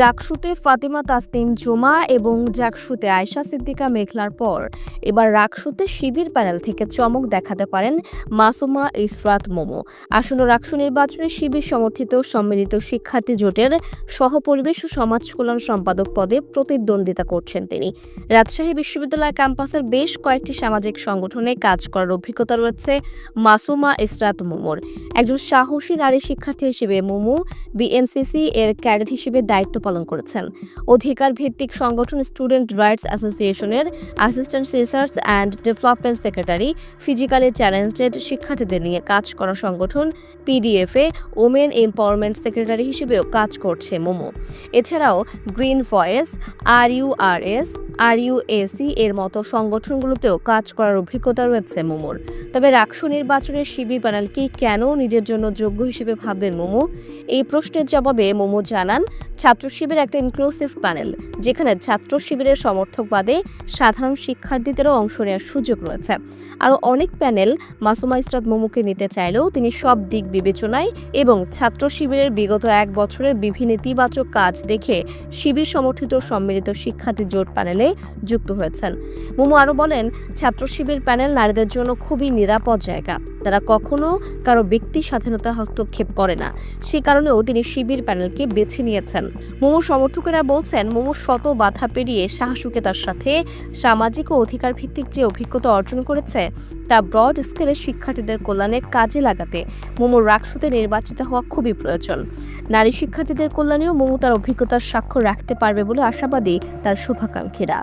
ডাকসুতে ফাতিমা তাসনিম জুমা এবং জাকসুতে আয়শা সিদ্দিকা মেঘলার পর এবার রাকসুতে শিবির প্যানেল থেকে চমক দেখাতে পারেন মাসুমা ইসরাত মোমো। আসন্ন রাকসু নির্বাচনে শিবির সমর্থিত সম্মিলিত শিক্ষার্থী জোটের সহপরিবেশ ও সমাজ কল্যাণ সম্পাদক পদে প্রতিদ্বন্দ্বিতা করছেন তিনি। রাজশাহী বিশ্ববিদ্যালয় ক্যাম্পাসের বেশ কয়েকটি সামাজিক সংগঠনে কাজ করার অভিজ্ঞতা রয়েছে মাসুমা ইসরাত মোমোর। একজন সাহসী নারী শিক্ষার্থী হিসেবে মোমো বিএনসিসি এর ক্যাডেট হিসেবে দায়িত্ব পালন করেছেন। অধিকার ভিত্তিক সংগঠন স্টুডেন্ট রাইটস অ্যাসোসিয়েশনের assistant research and development secretary, physically challenged শিক্ষার্থীদের নিয়ে কাজ করা সংগঠন পিডিএফে ওমেন এম্পাওয়ারমেন্ট সেক্রেটারি হিসেবেও কাজ করছে মোমো। এছাড়াও গ্রিন ভয়েস, আরইউএসি এর মতো সংগঠনগুলোতেও কাজ করার অভিজ্ঞতা রয়েছে মোমোর। তবে রাকসু নির্বাচনের শিবির প্যানেলকে কেন নিজের জন্য যোগ্য হিসেবে ভাববেন মোমো? এই প্রশ্নের জবাবে মোমো জানান, ছাত্র শিবির একটা ইনক্লুসিভ প্যানেল, যেখানে ছাত্র শিবিরের সমর্থক বাদে সাধারণ শিক্ষার্থীদেরও অংশ নেওয়ার সুযোগ রয়েছে। আরও অনেক প্যানেল মাসুমা ইসরাত মোমোকে নিতে চাইলেও তিনি সব দিক বিবেচনায় এবং ছাত্র শিবিরের বিগত এক বছরের বিভিন্ন ইতিবাচক কাজ দেখে শিবির সমর্থিত সম্মিলিত শিক্ষার্থী জোট প্যানেলে যুক্ত হয়েছেন। মোমো আরও বলেন, ছাত্র শিবির প্যানেল নারীদের জন্য খুবই নিরাপদ জায়গা। তারা কখনো কারো ব্যক্তি স্বাধীনতা হস্তক্ষেপ করে না। সে কারণেও তিনি শিবির প্যানেলকে বেছে নিয়েছেন। মোমো সমর্থকেরা বলছেন, মোমো শত বাধা পেরিয়ে সাহসিকতার সাথে সামাজিক ও অধিকার ভিত্তিক যে অভিজ্ঞতা অর্জন করেছে তা ব্রড স্কেলে শিক্ষার্থীদের কল্যাণে কাজে লাগাতে মোমোর রাকসুতে নির্বাচিত হওয়া খুবই প্রয়োজন। নারী শিক্ষার্থীদের কল্যাণেও মোমো তার অভিজ্ঞতার স্বাক্ষর রাখতে পারবে বলে আশাবাদী তার শুভাকাঙ্ক্ষীরা।